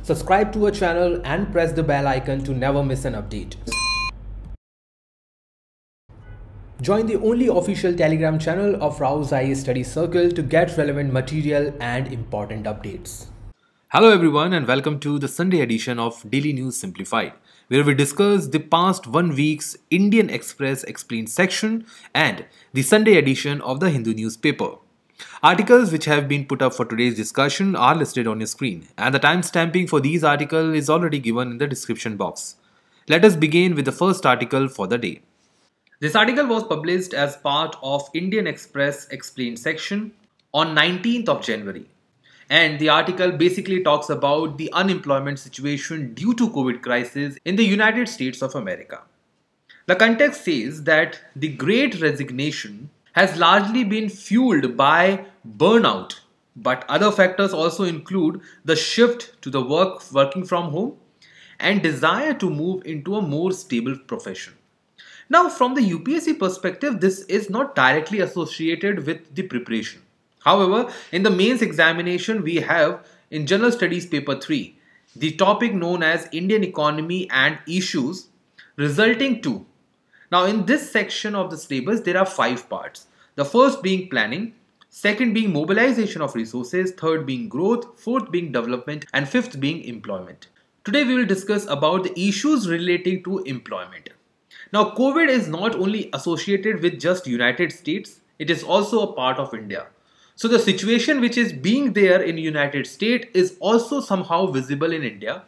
Subscribe to our channel and press the bell icon to never miss an update. Join the only official Telegram channel of Rao's IAS Study Circle to get relevant material and important updates. Hello everyone and welcome to the Sunday edition of Daily News Simplified, where we discuss the past 1 week's Indian Express Explained section and the Sunday edition of the Hindu newspaper. Articles which have been put up for today's discussion are listed on your screen, and the timestamping for these articles is already given in the description box. Let us begin with the first article for the day. This article was published as part of Indian Express Explained section on 19th of January. And the article basically talks about the unemployment situation due to COVID crisis in the United States of America. The context says that the Great Resignation has largely been fueled by burnout, but other factors also include the shift to the working from home and desire to move into a more stable profession. Now, from the UPSC perspective, this is not directly associated with the preparation. However, in the mains examination, we have in General Studies Paper 3, the topic known as Indian Economy and Issues resulting to. Now, in this section of the syllabus, there are 5 parts. The first being planning, second being mobilization of resources, third being growth, fourth being development, and fifth being employment. Today, we will discuss about the issues relating to employment. Now, COVID is not only associated with just United States, it is also a part of India. So the situation which is being there in United States is also somehow visible in India.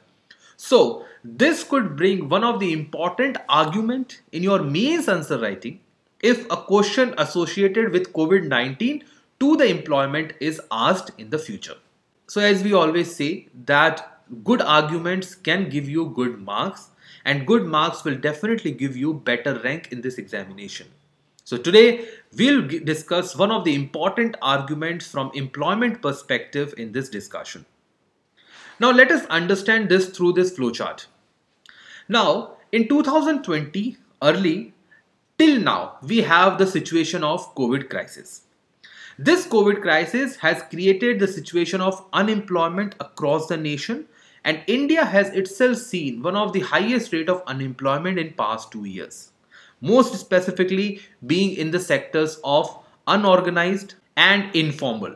So this could bring one of the important argument in your mains answer writing if a question associated with COVID-19 to the employment is asked in the future. So as we always say that good arguments can give you good marks, and good marks will definitely give you better rank in this examination. So today we'll discuss one of the important arguments from employment perspective in this discussion. Now let us understand this through this flowchart. Now in 2020 early till now we have the situation of COVID crisis. This COVID crisis has created the situation of unemployment across the nation, and India has itself seen one of the highest rate of unemployment in past 2 years. Most specifically being in the sectors of unorganized and informal.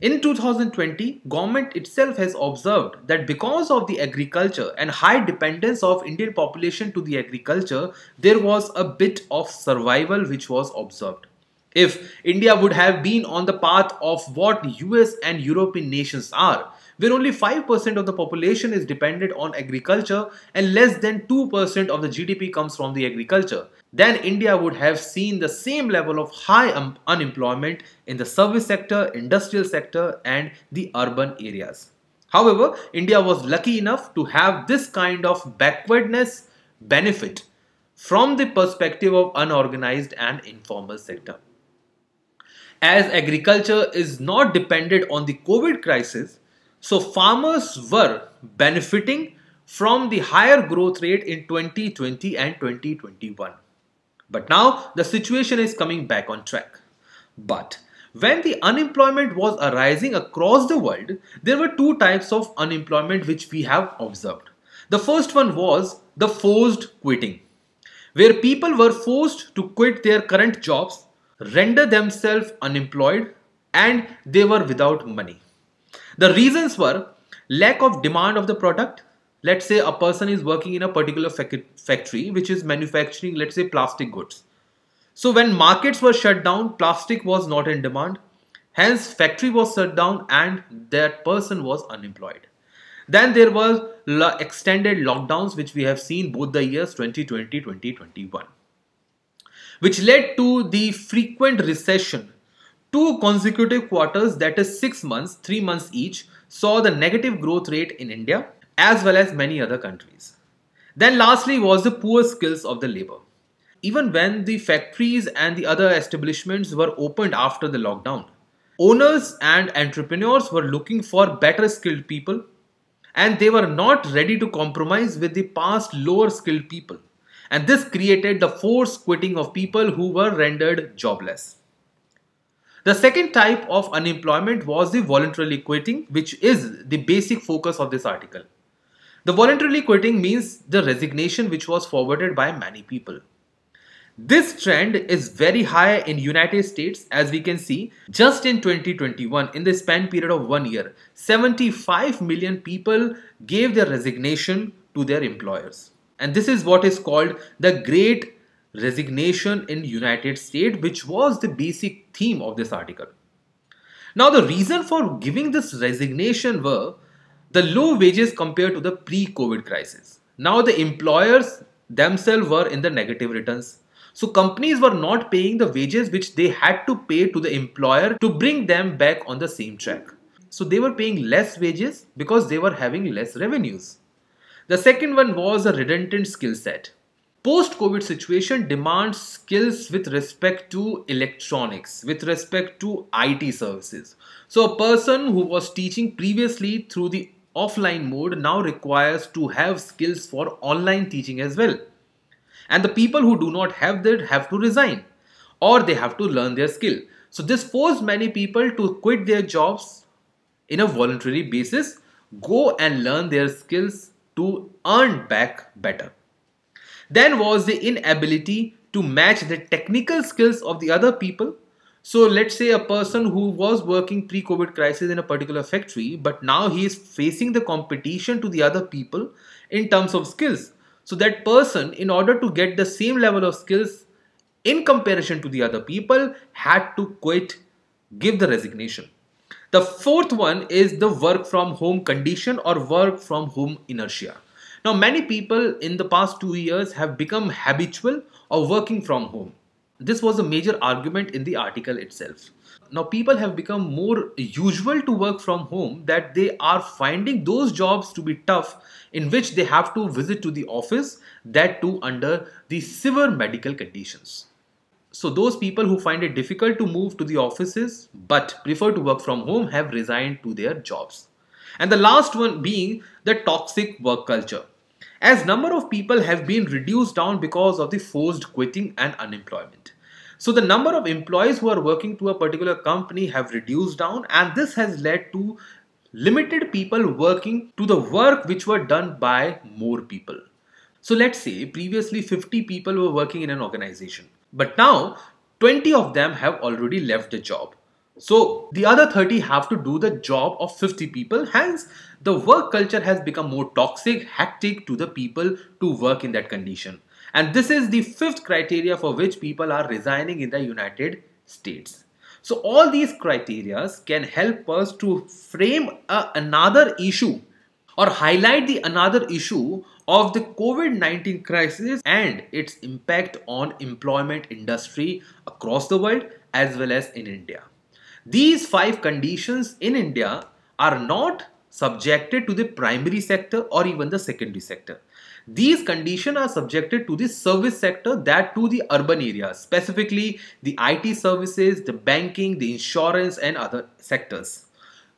In 2020, government itself has observed that because of the agriculture and high dependence of Indian population to the agriculture, there was a bit of survival which was observed. If India would have been on the path of what US and European nations are, where only 5% of the population is dependent on agriculture and less than 2% of the GDP comes from the agriculture, then India would have seen the same level of high unemployment in the service sector, industrial sector and the urban areas. However, India was lucky enough to have this kind of backwardness benefit from the perspective of unorganized and informal sector. As agriculture is not dependent on the COVID crisis, so farmers were benefiting from the higher growth rate in 2020 and 2021. But now the situation is coming back on track. But when the unemployment was arising across the world, there were 2 types of unemployment which we have observed. The first one was the forced quitting, where people were forced to quit their current jobs, render themselves unemployed, and they were without money. The reasons were lack of demand of the product. Let's say a person is working in a particular factory which is manufacturing, let's say, plastic goods. So when markets were shut down, plastic was not in demand. Hence, factory was shut down and that person was unemployed. Then there was extended lockdowns which we have seen both the years 2020-2021, which led to the frequent recession. 2 consecutive quarters, that is 6 months, 3 months each, saw the negative growth rate in India as well as many other countries. Then lastly was the poor skills of the labor. Even when the factories and the other establishments were opened after the lockdown, owners and entrepreneurs were looking for better skilled people, and they were not ready to compromise with the past lower skilled people. And this created the forced quitting of people who were rendered jobless. The second type of unemployment was the voluntarily quitting, which is the basic focus of this article. The voluntarily quitting means the resignation which was forwarded by many people. This trend is very high in United States, as we can see. Just in 2021, in the span period of 1 year, 75 million people gave their resignation to their employers. And this is what is called the Great Resignation in United States, which was the basic theme of this article. Now, the reason for giving this resignation were the low wages compared to the pre-COVID crisis. Now, the employers themselves were in the negative returns. So companies were not paying the wages which they had to pay to the employer to bring them back on the same track. So they were paying less wages because they were having less revenues. The second one was a redundant skill set. Post-COVID situation demands skills with respect to electronics, with respect to IT services. So a person who was teaching previously through the offline mode now requires to have skills for online teaching as well. And the people who do not have that have to resign or they have to learn their skill. So this forced many people to quit their jobs in a voluntary basis, go and learn their skills to earn back better. Then was the inability to match the technical skills of the other people. So let's say a person who was working pre-COVID crisis in a particular factory, but now he is facing the competition to the other people in terms of skills. So that person, in order to get the same level of skills in comparison to the other people, had to quit, give the resignation. The fourth one is the work from home condition or work from home inertia. Now, many people in the past 2 years have become habitual of working from home. This was a major argument in the article itself. Now, people have become more usual to work from home that they are finding those jobs to be tough in which they have to visit to the office, that too under the severe medical conditions. So those people who find it difficult to move to the offices but prefer to work from home have resigned to their jobs. And the last one being the toxic work culture. As number of people have been reduced down because of the forced quitting and unemployment. So the number of employees who are working to a particular company have reduced down, and this has led to limited people working to the work which were done by more people. So let's say previously 50 people were working in an organization, but now 20 of them have already left the job. So the other 30 have to do the job of 50 people. Hence, the work culture has become more toxic, hectic to the people to work in that condition. And this is the fifth criteria for which people are resigning in the United States. So all these criteria can help us to frame another issue or highlight the another issue of the COVID-19 crisis and its impact on employment industry across the world as well as in India. These 5 conditions in India are not subjected to the primary sector or even the secondary sector. These conditions are subjected to the service sector, that to the urban areas, specifically the IT services, the banking, the insurance and other sectors.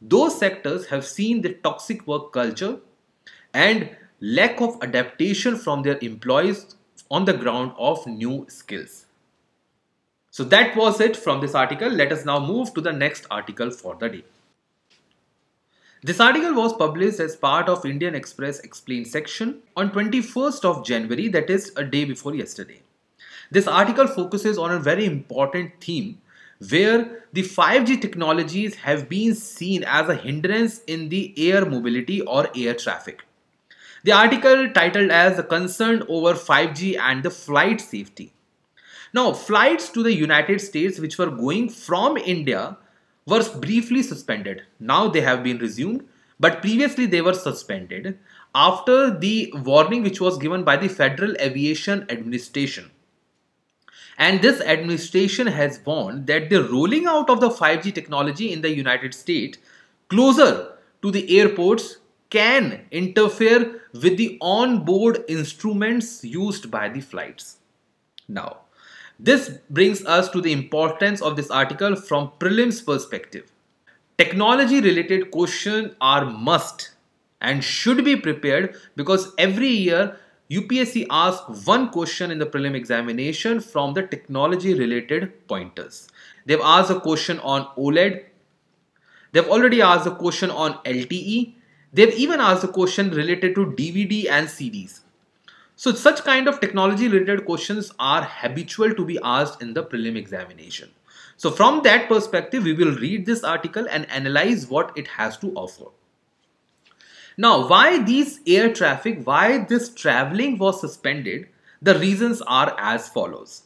Those sectors have seen the toxic work culture and lack of adaptation from their employees on the ground of new skills. So that was it from this article. Let us now move to the next article for the day. This article was published as part of Indian Express Explained section on 21st of January, that is a day before yesterday. This article focuses on a very important theme where the 5G technologies have been seen as a hindrance in the air mobility or air traffic. The article titled as "The Concern over 5G and the Flight Safety." Now, flights to the United States which were going from India were briefly suspended. Now they have been resumed, but previously they were suspended after the warning which was given by the Federal Aviation Administration. And this administration has warned that the rolling out of the 5G technology in the United States closer to the airports can interfere with the on-board instruments used by the flights. Now, this brings us to the importance of this article from Prelims perspective. Technology related questions are must and should be prepared because every year UPSC asks one question in the prelim examination from the technology related pointers. They've asked a question on OLED. They've already asked a question on LTE. They've even asked a question related to DVD and CDs. So such kind of technology related questions are habitual to be asked in the prelim examination. So from that perspective, we will read this article and analyze what it has to offer. Now, why these air traffic, why this traveling was suspended? The reasons are as follows.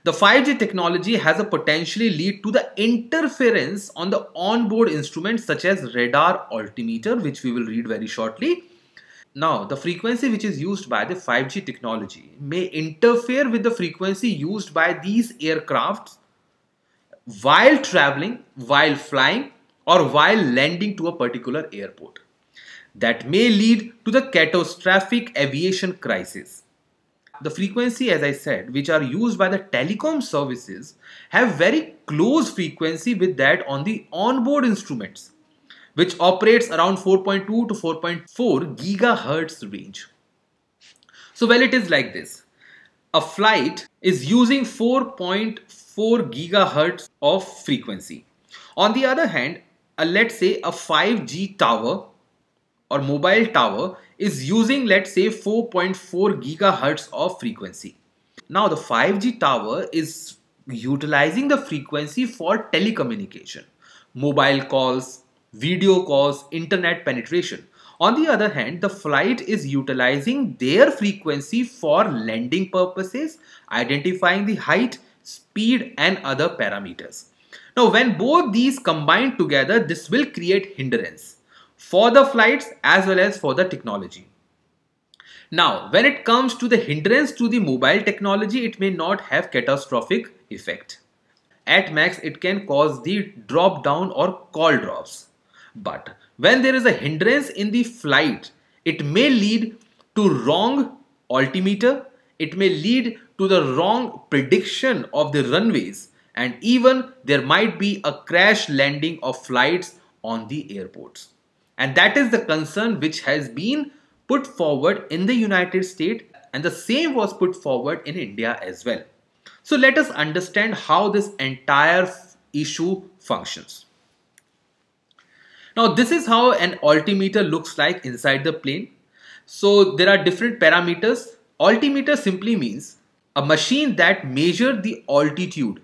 The 5G technology has a potentially lead to the interference on the onboard instruments such as radar altimeter, which we will read very shortly. Now, the frequency which is used by the 5G technology may interfere with the frequency used by these aircrafts while traveling, while flying, or while landing to a particular airport. That may lead to the catastrophic aviation crisis. The frequency, as I said, which are used by the telecom services have very close frequency with that on the onboard instruments, which operates around 4.2 to 4.4 gigahertz range. So, well, it is like this. A flight is using 4.4 gigahertz of frequency. On the other hand, let's say a 5G tower or mobile tower is using, let's say, 4.4 gigahertz of frequency. Now the 5G tower is utilizing the frequency for telecommunication, mobile calls, video calls, internet penetration. On the other hand, the flight is utilizing their frequency for landing purposes, identifying the height, speed and other parameters. Now when both these combine together, this will create hindrance for the flights as well as for the technology. Now, when it comes to the hindrance to the mobile technology, it may not have catastrophic effect. At max, it can cause the drop down or call drops. But when there is a hindrance in the flight, it may lead to wrong altimeter, it may lead to the wrong prediction of the runways, and even there might be a crash landing of flights on the airports. And that is the concern which has been put forward in the United States, and the same was put forward in India as well. So let us understand how this entire issue functions. Now this is how an altimeter looks like inside the plane. So there are different parameters. Altimeter simply means a machine that measures the altitude.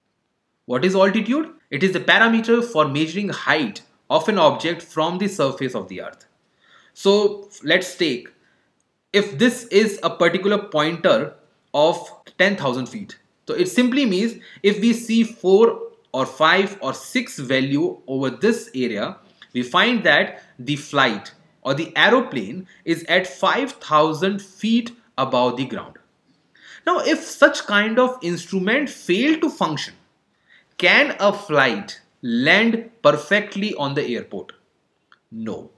What is altitude? It is the parameter for measuring height of an object from the surface of the earth. So let's take, if this is a particular pointer of 10,000 feet. So it simply means if we see 4 or 5 or 6 value over this area, we find that the flight or the aeroplane is at 5,000 feet above the ground. Now if such kind of instrument fail to function, can a flight land perfectly on the airport? No.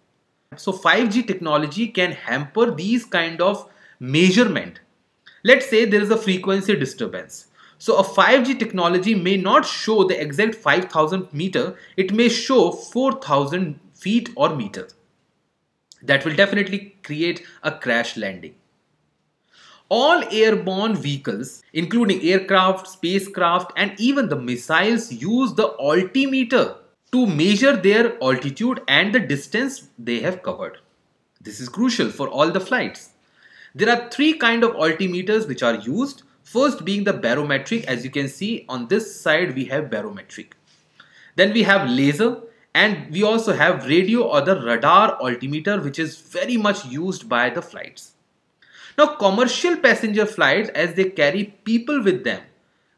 So 5G technology can hamper these kind of measurement. Let's say there is a frequency disturbance. So a 5G technology may not show the exact 5,000 meter, it may show 4,000 feet or meters. That will definitely create a crash landing. All airborne vehicles, including aircraft, spacecraft, and even the missiles, use the altimeter to measure their altitude and the distance they have covered. This is crucial for all the flights. There are 3 kinds of altimeters which are used. First being the barometric. As you can see on this side, we have barometric. Then we have laser, and we also have radio or the radar altimeter, which is very much used by the flights. Now commercial passenger flights, as they carry people with them,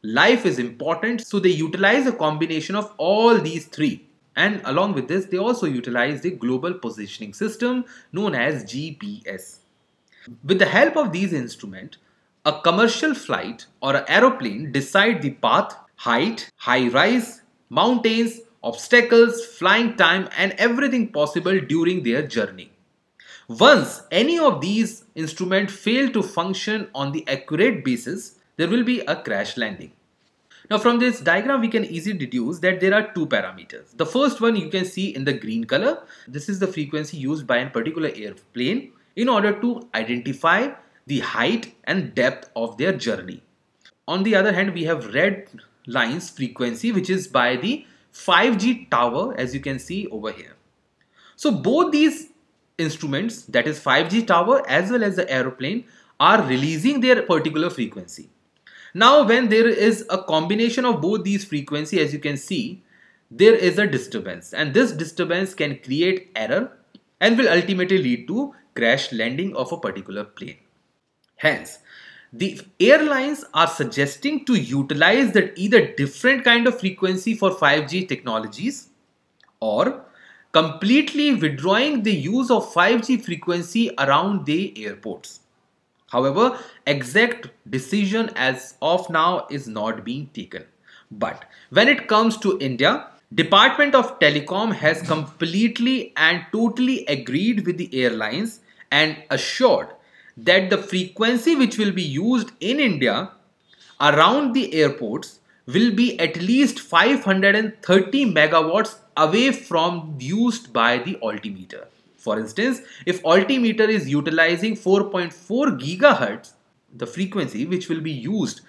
life is important, so they utilize a combination of all these 3. And along with this, they also utilize the global positioning system known as GPS. With the help of these instruments, a commercial flight or an aeroplane decide the path, height, high rise, mountains, obstacles, flying time and everything possible during their journey. Once any of these instruments fail to function on the accurate basis, there will be a crash landing. Now from this diagram, we can easily deduce that there are 2 parameters. The first one you can see in the green color. This is the frequency used by a particular airplane in order to identify the height and depth of their journey. On the other hand, we have red lines frequency, which is by the 5G tower, as you can see over here. So both these instruments, that is 5G tower as well as the aeroplane, are releasing their particular frequency. Now when there is a combination of both these frequencies, as you can see, there is a disturbance, and this disturbance can create error and will ultimately lead to crash landing of a particular plane. Hence, the airlines are suggesting to utilize that either different kind of frequency for 5G technologies or completely withdrawing the use of 5G frequency around the airports. However, exact decision as of now is not being taken. But when it comes to India, Department of Telecom has completely and totally agreed with the airlines and assured that the frequency which will be used in India around the airports will be at least 530 megawatts away from used by the altimeter. For instance, if altimeter is utilizing 4.4 gigahertz, the frequency which will be used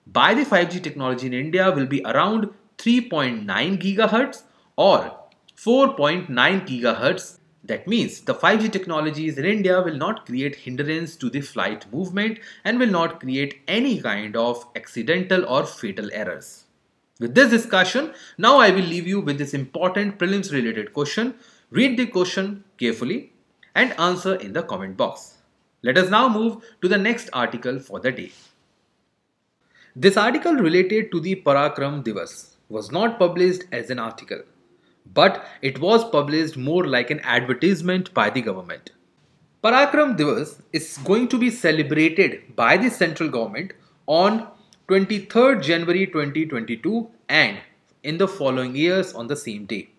by the 5G technology in India will be around 3.9 gigahertz or 4.9 gigahertz. That means the 5G technologies in India will not create hindrance to the flight movement and will not create any kind of accidental or fatal errors. With this discussion, now I will leave you with this important prelims related question. Read the question carefully and answer in the comment box. Let us now move to the next article for the day. This article related to the Parakrama Diwas was not published as an article, but it was published more like an advertisement by the government. Parakrama Diwas is going to be celebrated by the central government on 23rd January 2022 and in the following years on the same day.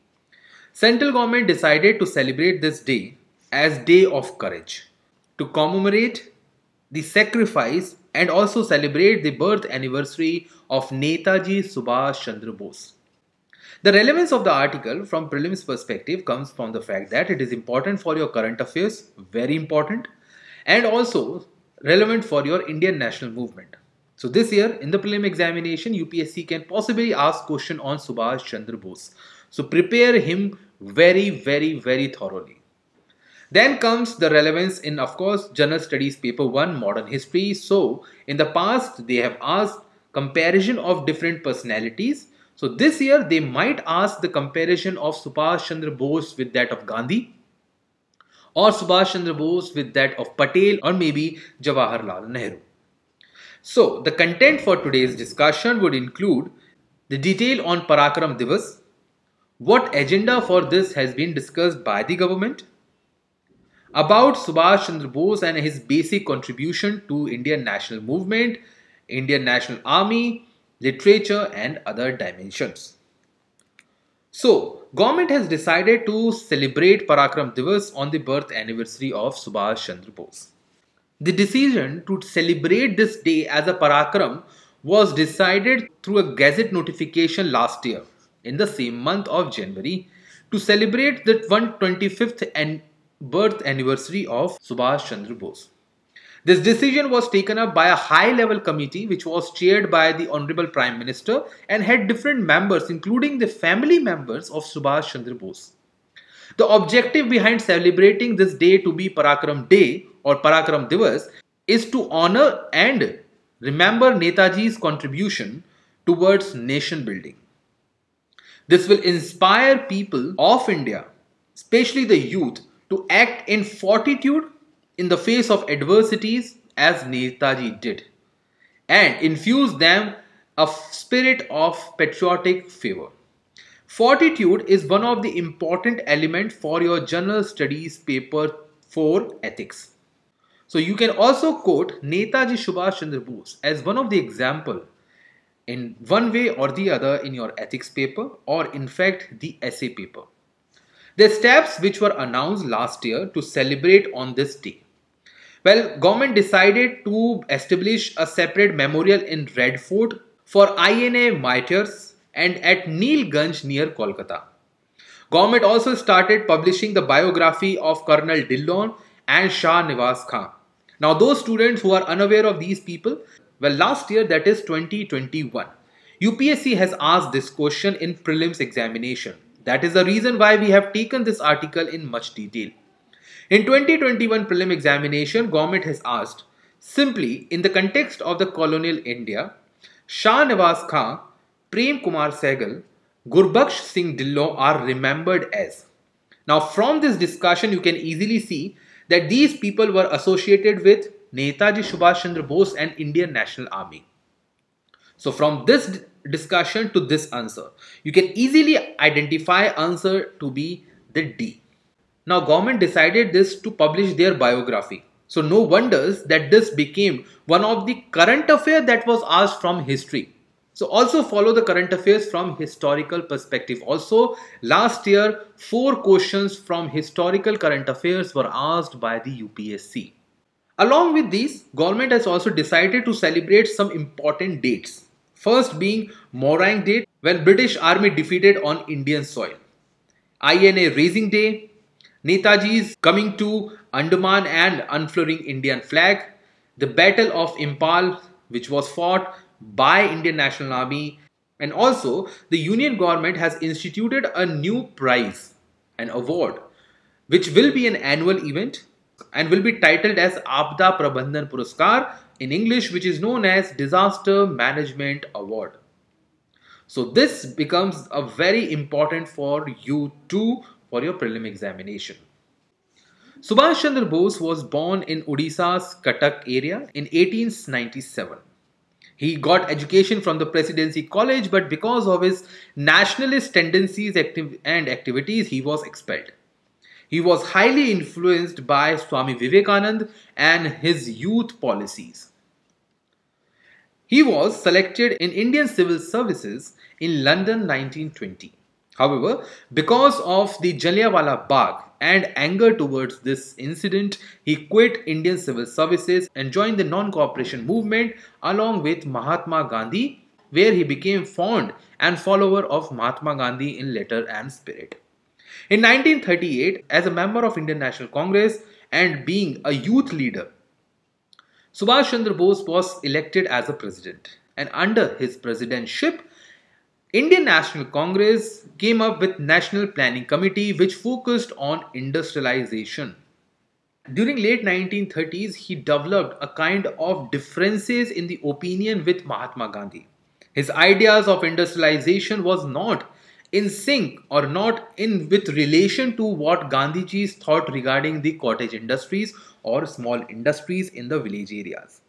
Central government decided to celebrate this day as Day of Courage to commemorate the sacrifice and also celebrate the birth anniversary of Netaji Subash Chandra Bose. The relevance of the article from prelims perspective comes from the fact that it is important for your current affairs, very important, and also relevant for your Indian national movement. So this year in the prelim examination, UPSC can possibly ask question on Subash Chandra Bose. So prepare him very thoroughly. Then comes the relevance in, of course, General Studies Paper 1, Modern History. So in the past, they have asked comparison of different personalities. So this year, they might ask the comparison of Subhash Chandra Bose with that of Gandhi, or Subhash Chandra Bose with that of Patel, or maybe Jawaharlal Nehru. So the content for today's discussion would include the detail on Parakrama Diwas, what agenda for this has been discussed by the government, about Subhash Chandra Bose and his basic contribution to Indian national movement, Indian National Army, literature and other dimensions. So, government has decided to celebrate Parakrama Diwas on the birth anniversary of Subhash Chandra Bose. The decision to celebrate this day as a Parakram was decided through a gazette notification last year in the same month of January to celebrate the 125th birth anniversary of Subhash Chandra Bose. This decision was taken up by a high-level committee which was chaired by the Honorable Prime Minister and had different members including the family members of Subhash Chandra Bose. The objective behind celebrating this day to be Parakram Day or Parakram Diwas is to honor and remember Netaji's contribution towards nation building. This will inspire people of India, especially the youth, to act in fortitude in the face of adversities as Netaji did and infuse them a spirit of patriotic fervor. Fortitude is one of the important elements for your General Studies Paper 4 Ethics. So you can also quote Netaji Subhash Chandra Bose as one of the example in one way or the other in your ethics paper or in fact the essay paper. The steps which were announced last year to celebrate on this day. Well, government decided to establish a separate memorial in Red Fort for INA martyrs and at Neelganj near Kolkata. Government also started publishing the biography of Colonel Dillon and Shah Nawaz Khan. Now those students who are unaware of these people, well, last year, that is 2021, UPSC has asked this question in prelims examination. That is the reason why we have taken this article in much detail. In 2021 prelim examination, government has asked, simply in the context of the colonial India, Shah Nawaz Khan, Prem Kumar Sehgal, Gurbaksh Singh Dhillon are remembered as. Now from this discussion you can easily see that these people were associated with Netaji Subhash Chandra Bose and Indian National Army. So from this discussion to this answer, you can easily identify answer to be the D. Now government decided this to publish their biography. So no wonders that this became one of the current affair that was asked from history. So also follow the current affairs from historical perspective. Also last year 4 questions from historical current affairs were asked by the UPSC. Along with these, government has also decided to celebrate some important dates. First being Morang Day, when British Army defeated on Indian soil. INA Raising Day, Netaji's coming to Andaman and unfurling Indian flag, the Battle of Impal, which was fought by Indian National Army, and also the Union government has instituted a new prize, an award, which will be an annual event and will be titled as Aapda Prabandhan Puraskar in English, which is known as Disaster Management Award. So this becomes a very important for you too for your prelim examination. Subash Chandra Bose was born in Odisha's Cuttack area in 1897. He got education from the Presidency College, but because of his nationalist tendencies and activities, he was expelled. He was highly influenced by Swami Vivekananda and his youth policies. He was selected in Indian Civil Services in London 1920. However, because of the Jallianwala Bagh and anger towards this incident, he quit Indian Civil Services and joined the non-cooperation movement along with Mahatma Gandhi, where he became fond and follower of Mahatma Gandhi in letter and spirit. In 1938, as a member of Indian National Congress and being a youth leader, Subhash Chandra Bose was elected as a president, and under his presidentship, Indian National Congress came up with National Planning Committee which focused on industrialization. During late 1930s, he developed a kind of differences in the opinion with Mahatma Gandhi. His ideas of industrialization was not in sync or not in with relation to what Gandhiji's thought regarding the cottage industries or small industries in the village areas.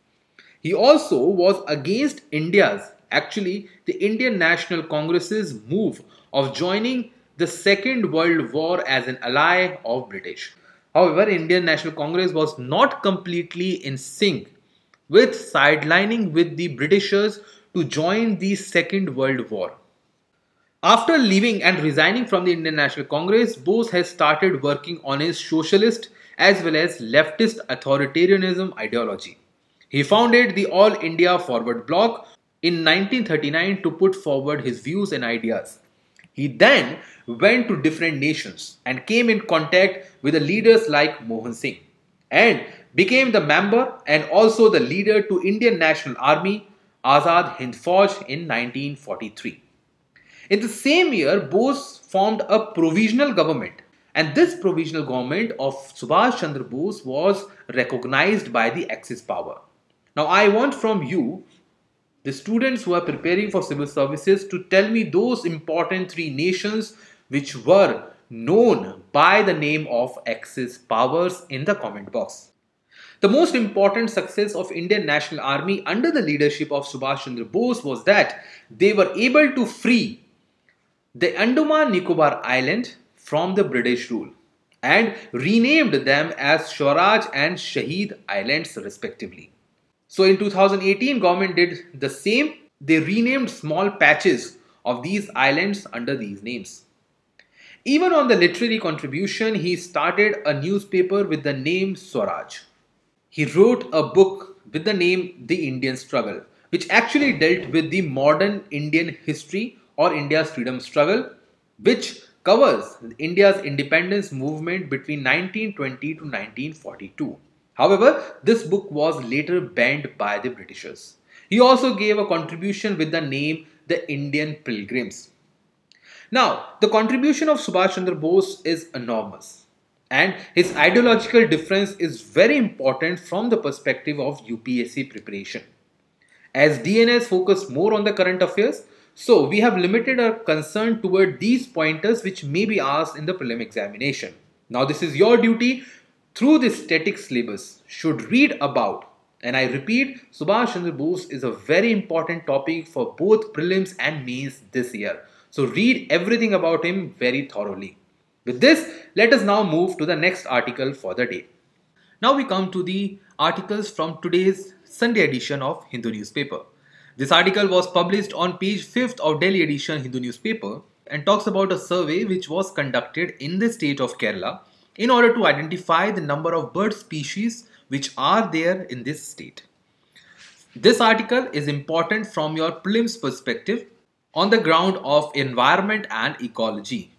He also was against the Indian National Congress's move of joining the Second World War as an ally of British. However, Indian National Congress was not completely in sync with sidelining with the Britishers to join the Second World War. After leaving and resigning from the Indian National Congress, Bose has started working on his socialist as well as leftist authoritarianism ideology. He founded the All India Forward Bloc in 1939 to put forward his views and ideas. He then went to different nations and came in contact with the leaders like Mohan Singh and became the member and also the leader to Indian National Army Azad Hind Fauj in 1943. In the same year, Bose formed a provisional government, and this provisional government of Subhash Chandra Bose was recognized by the Axis power. Now I want from you, the students who are preparing for civil services, to tell me those important 3 nations which were known by the name of Axis powers in the comment box. The most important success of Indian National Army under the leadership of Subhash Chandra Bose was that they were able to free the Andaman Nicobar Island from the British rule and renamed them as Swaraj and Shaheed Islands respectively. So in 2018, government did the same. They renamed small patches of these islands under these names. Even on the literary contribution, he started a newspaper with the name Swaraj. He wrote a book with the name The Indian Struggle, which actually dealt with the modern Indian history or India's freedom struggle, which covers India's independence movement between 1920 to 1942. However, this book was later banned by the Britishers. He also gave a contribution with the name The Indian Pilgrims. Now, the contribution of Subhash Chandra Bose is enormous, And his ideological difference is very important from the perspective of UPSC preparation. As DNS focus more on the current affairs, so we have limited our concern toward these pointers which may be asked in the prelim examination. Now this is your duty through this static syllabus should read about, and I repeat, Subash Chandra Bose is a very important topic for both prelims and mains this year. So read everything about him very thoroughly. With this, let us now move to the next article for the day. Now we come to the articles from today's Sunday edition of Hindu newspaper. This article was published on page 5th of Delhi edition Hindu newspaper and talks about a survey which was conducted in the state of Kerala in order to identify the number of bird species which are there in this state. This article is important from your prelims perspective on the ground of environment and ecology.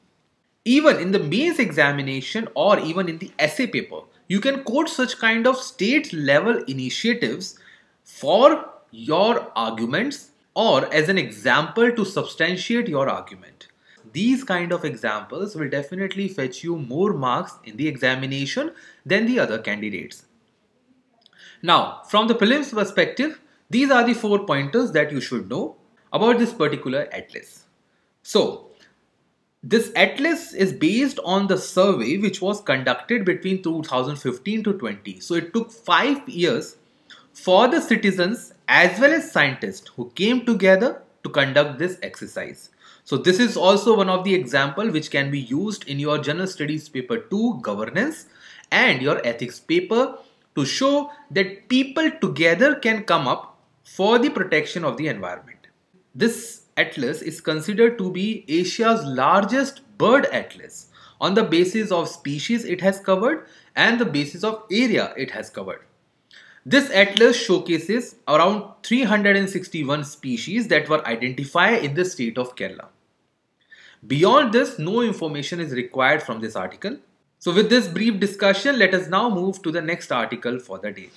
Even in the mains examination or even in the essay paper, you can quote such kind of state level initiatives for your arguments or as an example to substantiate your argument. These kind of examples will definitely fetch you more marks in the examination than the other candidates. Now, from the prelims perspective, these are the 4 pointers that you should know about this particular atlas. So, this atlas is based on the survey which was conducted between 2015 to 20. So it took 5 years for the citizens as well as scientists who came together to conduct this exercise. So this is also one of the example which can be used in your general studies paper 2 governance and your ethics paper to show that people together can come up for the protection of the environment. This atlas is considered to be Asia's largest bird atlas on the basis of species it has covered and the basis of area it has covered. This atlas showcases around 361 species that were identified in the state of Kerala. Beyond this, no information is required from this article. So with this brief discussion, let us now move to the next article for the day.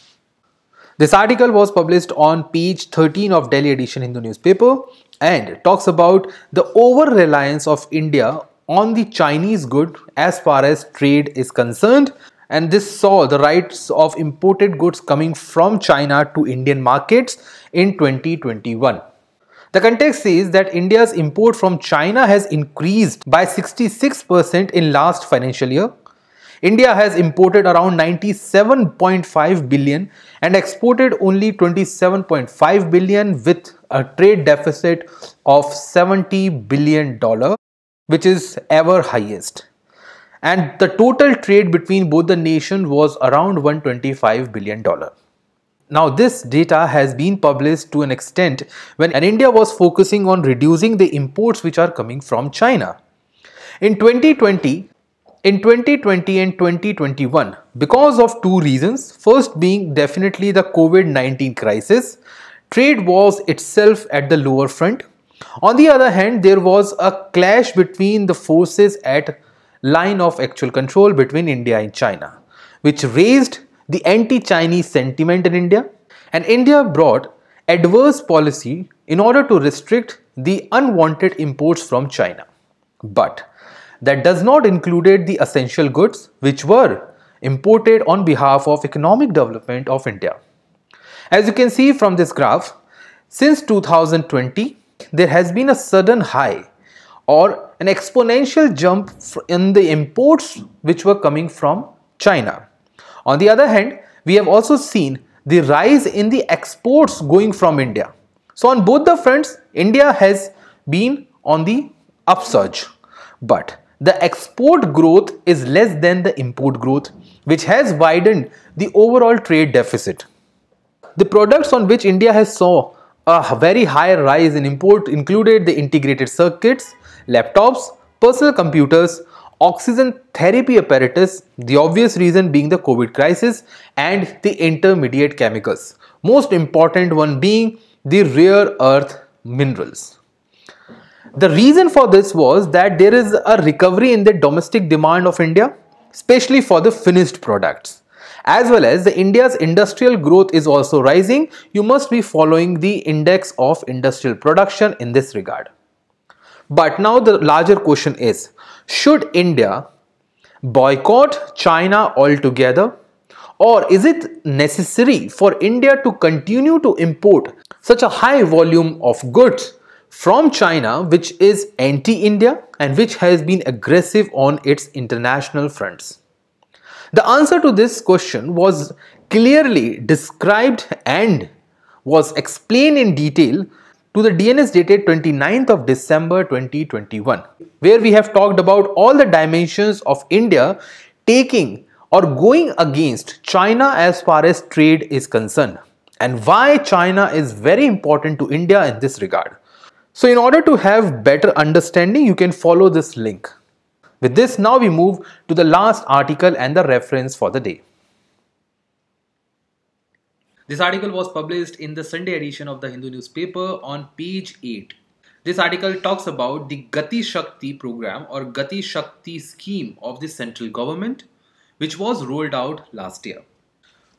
This article was published on page 13 of Delhi edition Hindu newspaper and talks about the over-reliance of India on the Chinese good as far as trade is concerned, and this saw the rise of imported goods coming from China to Indian markets in 2021. The context says that India's import from China has increased by 66% in last financial year. India has imported around 97.5 billion and exported only 27.5 billion with a trade deficit of $70 billion, which is ever highest. And the total trade between both the nations was around $125 billion. Now this data has been published to an extent when India was focusing on reducing the imports which are coming from China. In 2020 and 2021, because of 2 reasons, first being definitely the COVID-19 crisis, trade was itself at the lower front. On the other hand, there was a clash between the forces at line of actual control between India and China, which raised the anti-Chinese sentiment in India, and India brought adverse policy in order to restrict the unwanted imports from China. But that does not include the essential goods which were imported on behalf of economic development of India. As you can see from this graph, since 2020, there has been a sudden high or an exponential jump in the imports which were coming from China. On the other hand, we have also seen the rise in the exports going from India. So on both the fronts, India has been on the upsurge. But the export growth is less than the import growth, which has widened the overall trade deficit. The products on which India has saw a very high rise in import included the integrated circuits, laptops, personal computers, oxygen therapy apparatus, the obvious reason being the COVID crisis, and the intermediate chemicals. Most important one being the rare earth minerals. The reason for this was that there is a recovery in the domestic demand of India, especially for the finished products. As well as the India's industrial growth is also rising, you must be following the index of industrial production in this regard. But now the larger question is, should India Boycott China altogether? Or is it necessary for India to continue to import such a high volume of goods from China, which is anti-India and which has been aggressive on its international fronts? The answer to this question was clearly described and was explained in detail to the DNS dated 29th of December 2021, where we have talked about all the dimensions of India taking or going against China as far as trade is concerned, and why China is very important to India in this regard. So in order to have better understanding, you can follow this link. With this, now we move to the last article and the reference for the day. This article was published in the Sunday edition of the Hindu newspaper on page 8. This article talks about the Gati Shakti program or Gati Shakti scheme of the central government, which was rolled out last year.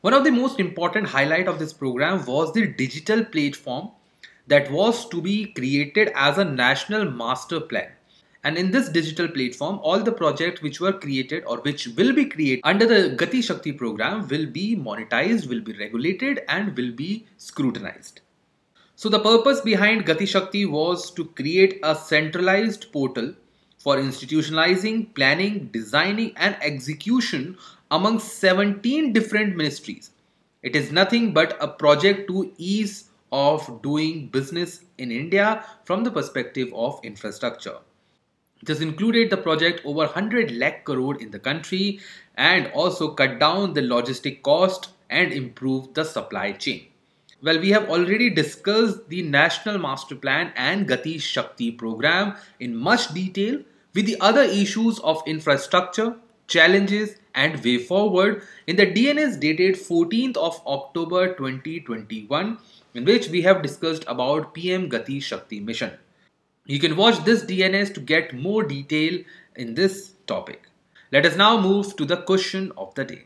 One of the most important highlight of this program was the digital platform that was to be created as a national master plan. And in this digital platform, all the projects which were created or which will be created under the Gati Shakti program will be monetized, will be regulated and will be scrutinized. So the purpose behind Gati Shakti was to create a centralized portal for institutionalizing, planning, designing and execution among 17 different ministries. It is nothing but a project to ease of doing business in India from the perspective of infrastructure. This included the project over 100 lakh crore in the country and also cut down the logistic cost and improve the supply chain. Well, we have already discussed the National Master Plan and Gati Shakti program in much detail with the other issues of infrastructure, challenges and way forward in the DNS dated 14th of October 2021, in which we have discussed about PM Gati Shakti mission. You can watch this DNS to get more detail in this topic. Let us now move to the question of the day.